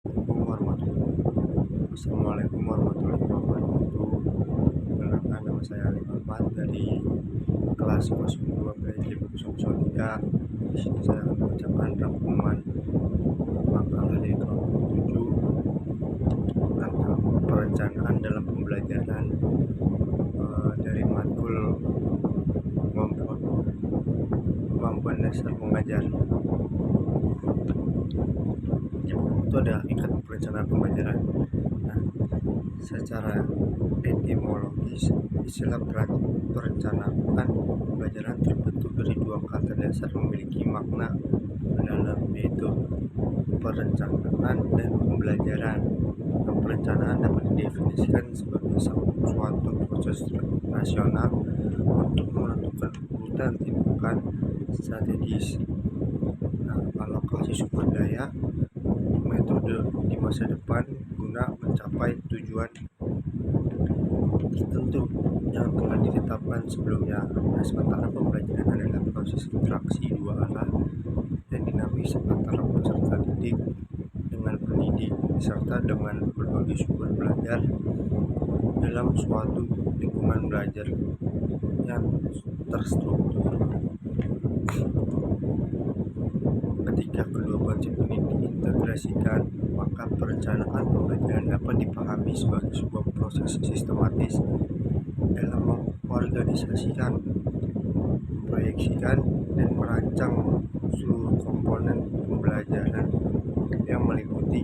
Assalamualaikum warahmatullahi wabarakatuh. Perkenalkan, nama saya Ali Muhammad dari kelas 02 PJ 003. Di sini saya akan membacakan rangkuman makalah dari kelompok 7 tentang perencanaan dalam pembelajaran dari matkul kemampuan dasar mengajar. Itu ada tingkat perencanaan pembelajaran. Nah, secara etimologis, istilah perencanaan pembelajaran terbentuk dari dua kata dasar memiliki makna mendalam, yaitu perencanaan dan pembelajaran. Nah, perencanaan dapat didefinisikan sebagai suatu proses nasional untuk menentukan urutan tindakan strategis, alokasi sumber daya, metode di masa depan guna mencapai tujuan tertentu yang telah ditetapkan sebelumnya. Nah, sementara pembelajaran adalah proses interaksi dua arah dan dinamis antara peserta didik dengan pendidik serta dengan berbagai sumber belajar dalam suatu lingkungan belajar yang terstruktur. Ketika kedua konsep ini diintegrasikan, maka perencanaan pembelajaran dapat dipahami sebagai sebuah proses sistematis dalam mengorganisasikan, memproyeksikan, dan merancang seluruh komponen pembelajaran yang meliputi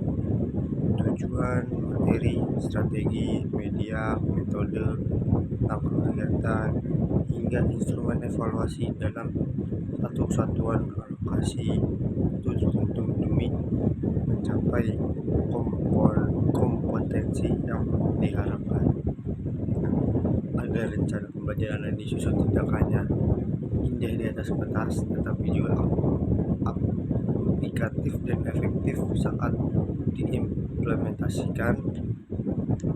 tujuan, materi, strategi, media, metode, langkah kegiatan, hingga instrumen evaluasi dalam satu kesatuan alokasi itu tertentu demi mencapai kompetensi yang diharapkan. Agar rencana pembelajaran yang disusun tindakannya indah di atas kertas, tetapi juga aplikatif dan efektif saat diimplementasikan.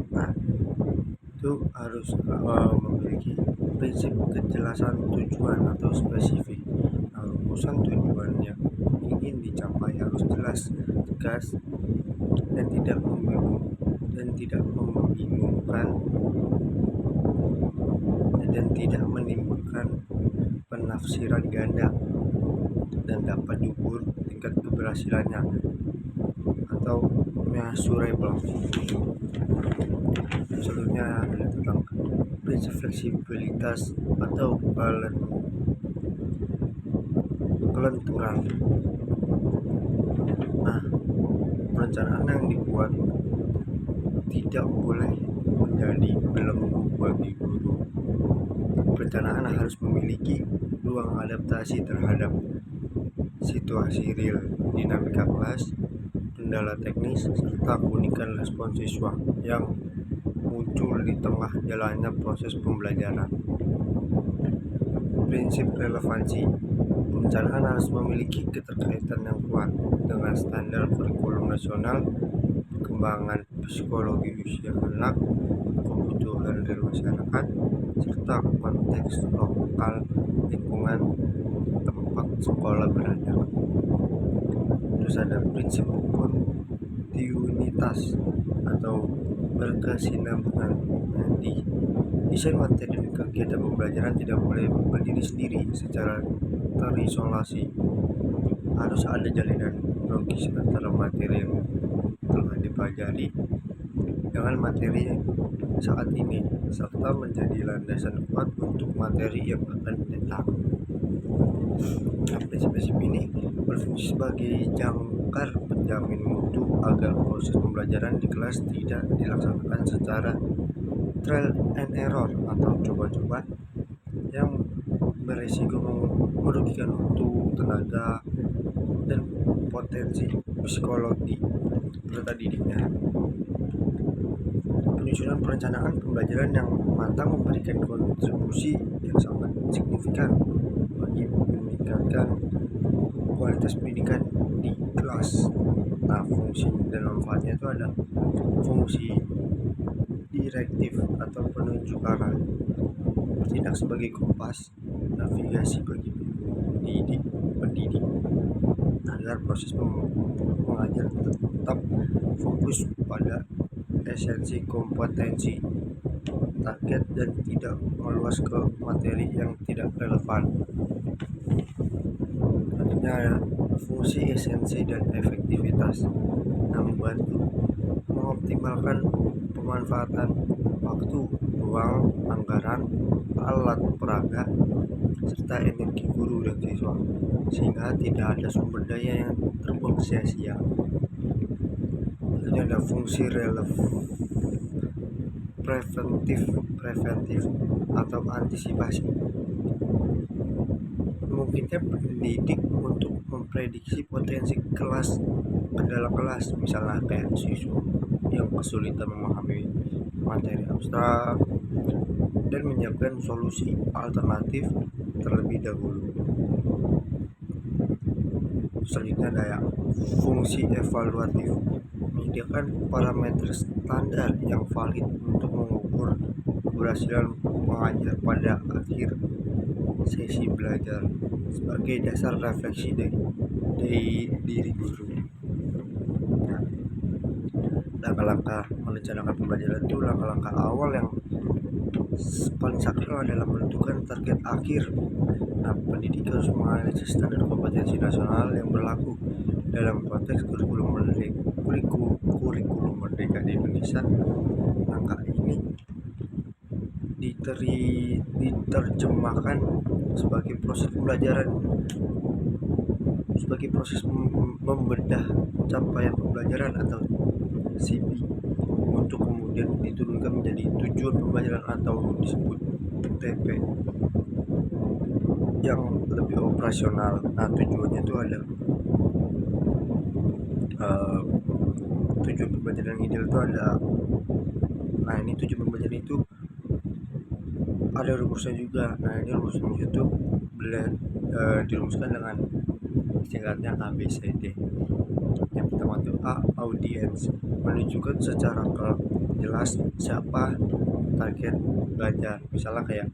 Nah, itu harus memiliki prinsip kejelasan tujuan atau spesifik. Nah, rumusan tujuan yang ingin dicapai harus jelas, tegas, dan tidak membingungkan dan tidak menimbulkan penafsiran ganda, dan dapat diukur tingkat keberhasilannya atau measurable. Selanjutnya adalah tentang prinsip fleksibilitas atau kelenturan. Nah, perencanaan yang dibuat tidak boleh menjadi belenggu bagi guru. Perencanaan harus memiliki ruang adaptasi terhadap situasi real, dinamika kelas, kendala teknis, serta keunikan respon siswa yang muncul di tengah jalannya proses pembelajaran. Prinsip relevansi. Perencanaan harus memiliki keterkaitan yang kuat dengan standar kurikulum nasional, perkembangan psikologi usia anak, kebutuhan dari masyarakat, serta konteks lokal lingkungan tempat sekolah berada. Terus ada prinsip kontinuitas atau berkesinambungan. Di desain materi dan kegiatan pembelajaran tidak boleh berdiri sendiri secara terisolasi. Harus ada jalinan logis antara materi yang telah dipelajari dengan materi saat ini, serta menjadi landasan kuat untuk materi yang akan datang. Prinsip-prinsip ini berfungsi sebagai jangkar penjamin mutu agar proses pembelajaran di kelas tidak dilaksanakan secara trial and error atau coba-coba yang beresiko merugikan waktu, tenaga, dan potensi psikologi peserta didiknya. Penyusunan perencanaan pembelajaran yang matang memberikan kontribusi yang sangat signifikan bagi meningkatkan kualitas pendidikan di kelas. Nah, fungsi dan manfaatnya itu ada fungsi direktif atau penunjuk arah, bertindak sebagai kompas navigasi bagi pendidik agar proses mengajar tetap fokus pada esensi kompetensi, target, dan tidak meluas ke materi yang tidak relevan. Selanjutnya ada fungsi, esensi, dan efektivitas yang membantu mengoptimalkan pemanfaatan waktu, ruang, anggaran, alat peraga, serta energi guru dan siswa, sehingga tidak ada sumber daya yang terbuang sia-sia. Selanjutnya ada fungsi preventif atau antisipasi, memungkinkan pendidik untuk memprediksi potensi kendala kelas, misalnya kayak siswa yang kesulitan memahami materi abstrak, dan menyiapkan solusi alternatif terlebih dahulu. Selanjutnya ada fungsi evaluatif, menyediakan parameter standar yang valid untuk mengukur keberhasilan pengajar pada akhir sesi belajar sebagai dasar refleksi dari diri guru. Nah, langkah-langkah merencanakan pembelajaran itu langkah-langkah awal yang paling sakral adalah menentukan target akhir. Nah, pendidik harus menganalisis standar kompetensi nasional yang berlaku dalam konteks kurikulum merdeka di Indonesia. Langkah ini diterjemahkan sebagai proses pembelajaran, sebagai proses membedah capaian pembelajaran atau CP, untuk kemudian diturunkan menjadi tujuan pembelajaran atau disebut TP yang lebih operasional. Nah, tujuannya itu ada tujuan pembelajaran ideal itu ada. Nah, ini tujuan pembelajaran itu ada rumusnya juga. Nah, ini rumusnya itu dirumuskan dengan singkatnya ABCD. Yang pertama itu A, audiens, menunjukkan secara jelas siapa target belajar, misalnya kayak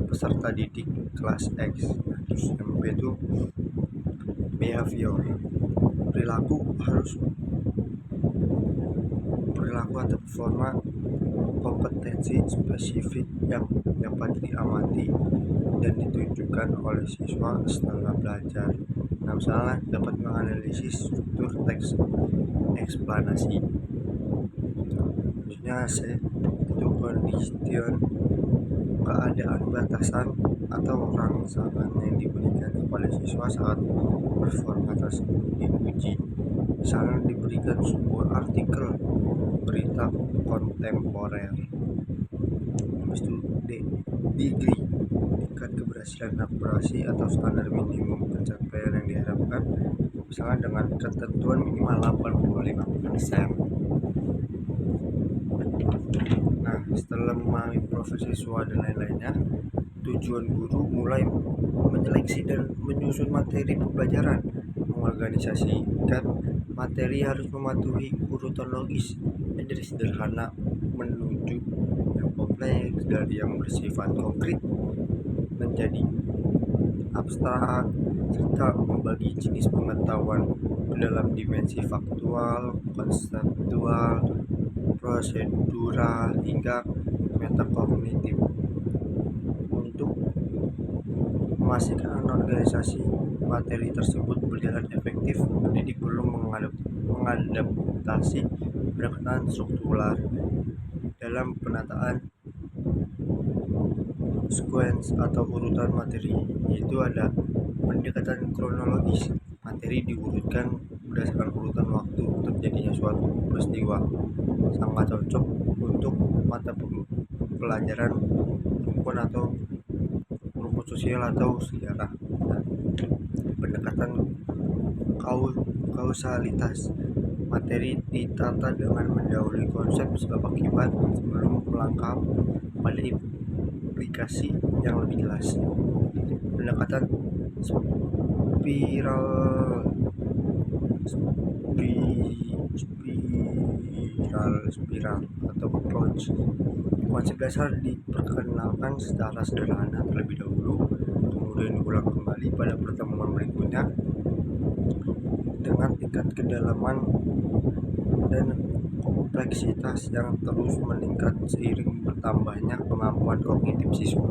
peserta didik kelas X. Terus yang B itu behavior, perilaku atau performa kompetensi spesifik yang dapat diamati dan ditunjukkan oleh siswa setelah belajar. Nah, misalnya dapat menganalisis struktur teks eksplanasi. Maksudnya itu condition, keadaan batasan atau rangsangan yang diberikan kepada siswa saat performa tersebut diuji. Misalnya diberikan sebuah artikel berita kontemporer. Habis itu degree, tingkat keberhasilan akurasi atau standar minimum pencapaian yang diharapkan, misalnya dengan ketentuan minimal 85%. Nah, setelah memahami profil siswa dan lain-lainnya, tujuan guru mulai menyeleksi dan menyusun materi pembelajaran. Mengorganisasikan materi harus mematuhi urutan logis dari sederhana menuju yang kompleks, dari yang bersifat konkret menjadi abstrak, serta membagi jenis pengetahuan ke dalam dimensi faktual, konseptual, prosedural, hingga metakognitif. Untuk memastikan organisasi materi tersebut berjalan efektif, pendidik perlu mengadaptasi pendekatan struktural dalam penataan sequence atau urutan materi, yaitu ada pendekatan kronologis. Materi diurutkan berdasarkan urutan waktu terjadinya suatu peristiwa, sangat cocok untuk mata pelajaran rumpun atau rumpun sosial atau sejarah. Nah, pendekatan kausalitas, materi ditata dengan mendahului konsep sebab akibat sebelum melangkah pada aplikasi yang lebih jelas. Pendekatan spiral atau approach, konsep dasar diperkenalkan secara sederhana terlebih dahulu, kemudian diulang kembali pada pertemuan berikutnya dengan tingkat kedalaman dan kompleksitas yang terus meningkat seiring bertambahnya kemampuan kognitif siswa.